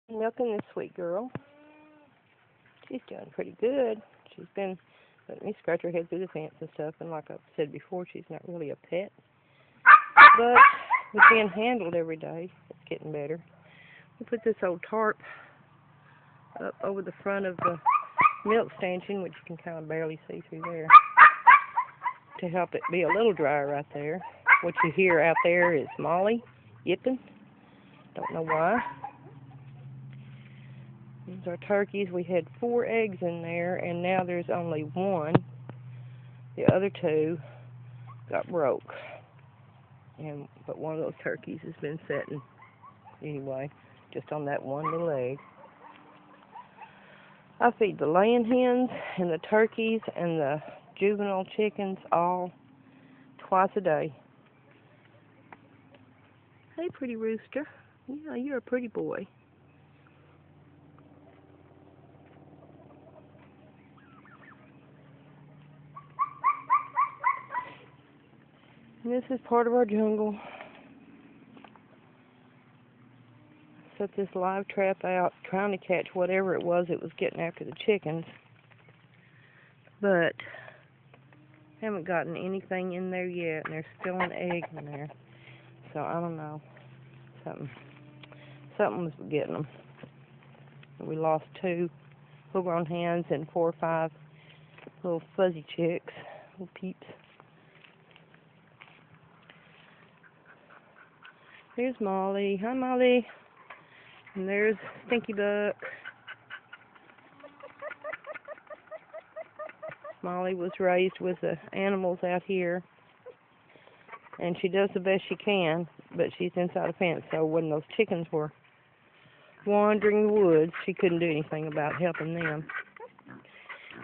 Milking this sweet girl. She's doing pretty good. She's been letting me scratch her head through the fence and stuff, and like I've said before, she's not really a pet. But with being handled every day, it's getting better. We put this old tarp up over the front of the milk stanchion, which you can kind of barely see through there, to help it be a little drier right there. What you hear out there is Molly yipping. Don't know why. These are turkeys. We had 4 eggs in there, and now there's only 1. The other 2 got broke. But one of those turkeys has been setting anyway, just on that one little egg. I feed the laying hens and the turkeys and the juvenile chickens all twice a day. Hey, pretty rooster. Yeah, you're a pretty boy. And this is part of our jungle. Set this live trap out, trying to catch whatever it was getting after the chickens. But haven't gotten anything in there yet, and there's still an egg in there. So I don't know. Something was getting them. We lost 2 full-grown hens and 4 or 5 little fuzzy chicks, little peeps. There's Molly. Hi, Molly. And there's Stinky Buck. Molly was raised with the animals out here, and she does the best she can, but she's inside a fence, so when those chickens were wandering the woods, she couldn't do anything about helping them.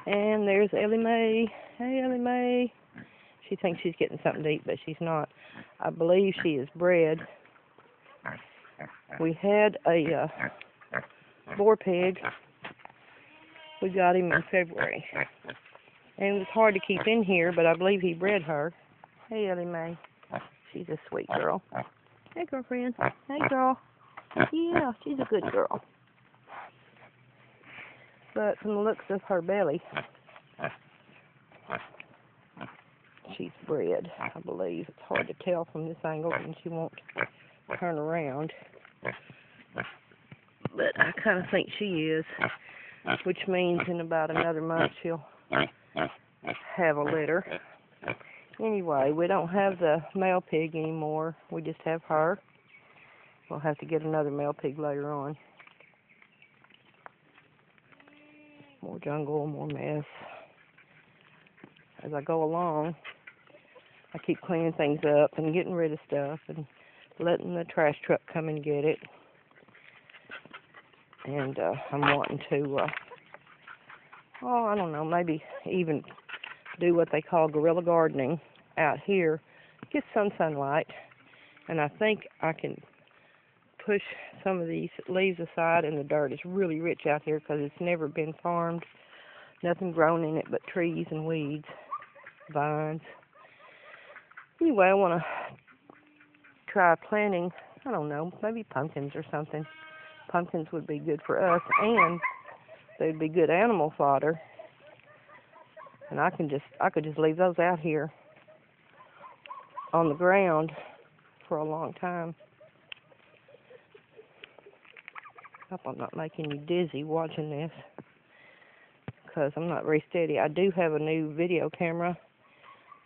And there's Ellie Mae. Hey, Ellie Mae. She thinks she's getting something to eat, but she's not. I believe she is bred. We had a boar pig. We got him in February. And it was hard to keep in here, but I believe he bred her. Hey, Ellie Mae. She's a sweet girl. Hey, girlfriend. Hey, girl. Yeah, she's a good girl. But from the looks of her belly, she's bred, I believe. It's hard to tell from this angle, and she won't turn around. But I kind of think she is, which means in about another month she'll have a litter. Anyway, we don't have the male pig anymore. We just have her. We'll have to get another male pig later on. More jungle, more mess. As I go along, I keep cleaning things up and getting rid of stuff and letting the trash truck come and get it. And I'm wanting to, I don't know, maybe even do what they call guerrilla gardening out here. Get some sunlight. And I think I can push some of these leaves aside, and the dirt is really rich out here because it's never been farmed. Nothing grown in it but trees and weeds, vines. Anyway, I want to try planting, I don't know, maybe pumpkins or something. Pumpkins would be good for us, and they'd be good animal fodder. And I could just leave those out here on the ground for a long time. Hope I'm not making you dizzy watching this, because I'm not very steady. I do have a new video camera,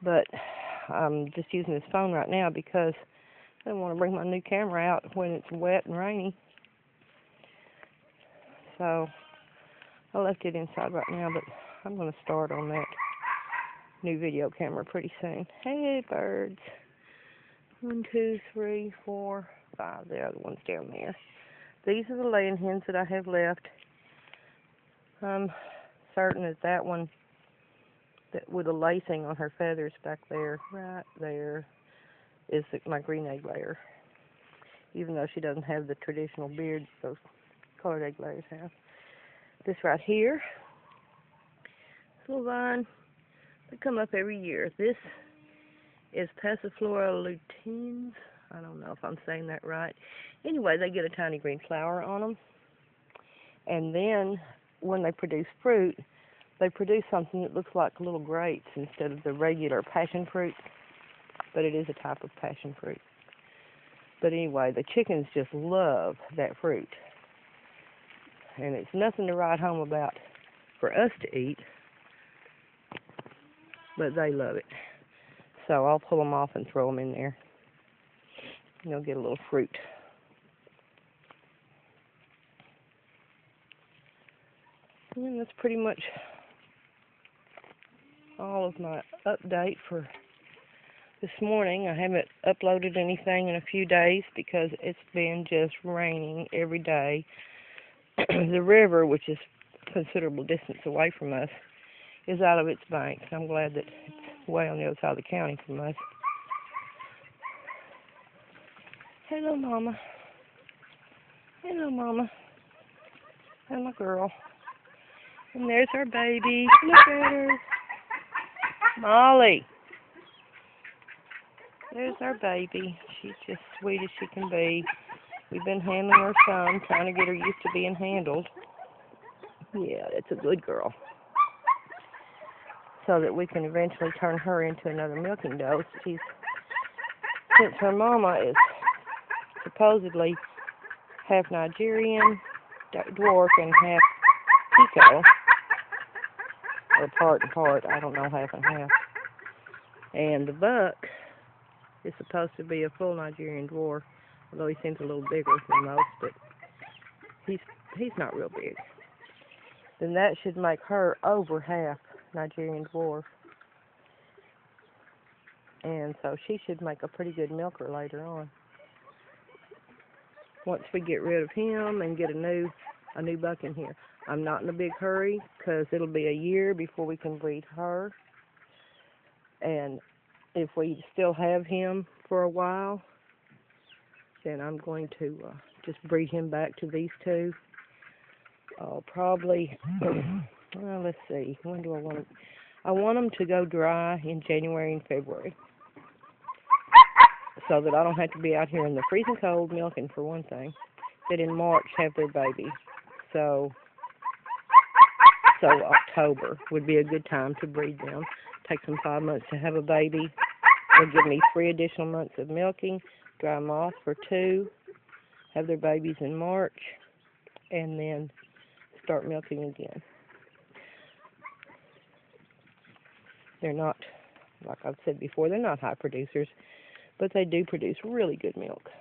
but I'm just using this phone right now because I don't want to bring my new camera out when it's wet and rainy. So I left it inside right now, but I'm going to start on that new video camera pretty soon. Hey, birds. 1, 2, 3, 4, 5. The other one's down there. These are the laying hens that I have left. I'm certain that one with the lacing on her feathers back there, right there, is my green egg layer. Even though she doesn't have the traditional beards those colored egg layers have. This right here, this little vine, they come up every year. This is Passiflora luteins. I don't know if I'm saying that right. Anyway, they get a tiny green flower on them. And then when they produce fruit, they produce something that looks like little grapes instead of the regular passion fruit, but it is a type of passion fruit. But anyway, the chickens just love that fruit. And it's nothing to write home about for us to eat, but they love it. So I'll pull them off and throw them in there. And they'll get a little fruit. And that's pretty much all of my update for this morning. I haven't uploaded anything in a few days because it's been just raining every day. The river, which is a considerable distance away from us, is out of its banks. I'm glad that it's way on the other side of the county from us. Hello, Mama. Hello, Mama. And my girl. And there's our baby. Look at her. Molly. There's our baby. She's just sweet as she can be. We've been handling her some, trying to get her used to being handled. Yeah, that's a good girl. So that we can eventually turn her into another milking doe. Since her mama is supposedly half Nigerian, dwarf, and half Pico. Or part and part, I don't know, half and half. And the buck is supposed to be a full Nigerian dwarf, although he seems a little bigger than most, but he's not real big. Then that should make her over half Nigerian dwarf. And so she should make a pretty good milker later on. Once we get rid of him and get a new buck in here. I'm not in a big hurry because it'll be a year before we can breed her. And if we still have him for a while, then I'm going to just breed him back to these two. Probably, well, let's see, when do I want them? I want them to go dry in January and February, so that I don't have to be out here in the freezing cold milking, for one thing. That in March have their baby. So October would be a good time to breed them. Takes them 5 months to have a baby. They'll give me 3 additional months of milking, dry them off for 2, have their babies in March, and then start milking again. They're not, like I've said before, they're not high producers, but they do produce really good milk.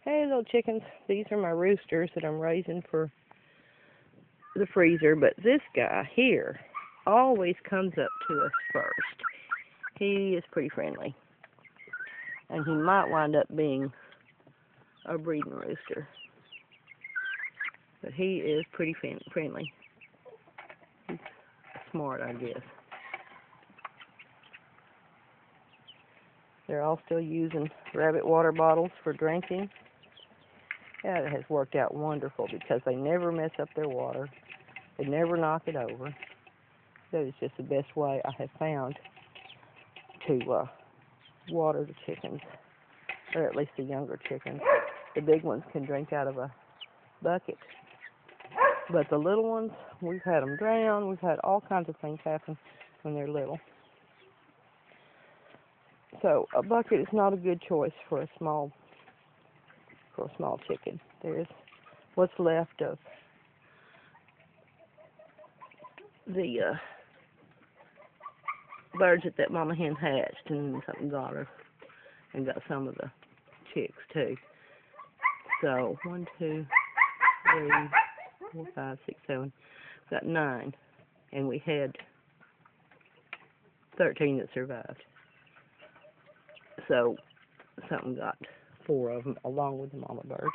Hey, little chickens, these are my roosters that I'm raising for the freezer, but this guy here always comes up to us first. He is pretty friendly, and he might wind up being a breeding rooster, but he is pretty friendly. He's smart, I guess. They're all still using rabbit water bottles for drinking. Yeah, it has worked out wonderful because they never mess up their water. They never knock it over. That is just the best way I have found to water the chickens, or at least the younger chickens. The big ones can drink out of a bucket, but the little ones, we've had them drown. We've had all kinds of things happen when they're little. So a bucket is not a good choice for a small chicken. There's what's left of the birds that mama hen hatched, and something got her and got some of the chicks too. So 1, 2, 3, 4, 5, 6, 7. Got 9, and we had 13 that survived. So something got 4 of them along with the mama bird.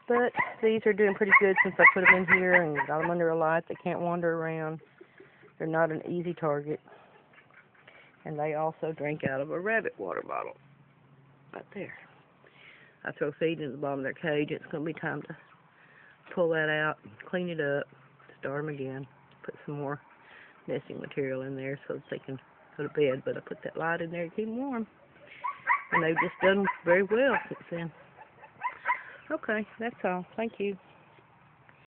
But these are doing pretty good since I put them in here and got them under a light. They can't wander around. They're not an easy target. And they also drink out of a rabbit water bottle. Right there. I throw feed in the bottom of their cage. It's going to be time to pull that out, clean it up, start them again, put some more nesting material in there so that they can go to bed. But I put that light in there to keep them warm. And they've just done very well since then. Okay, that's all. Thank you.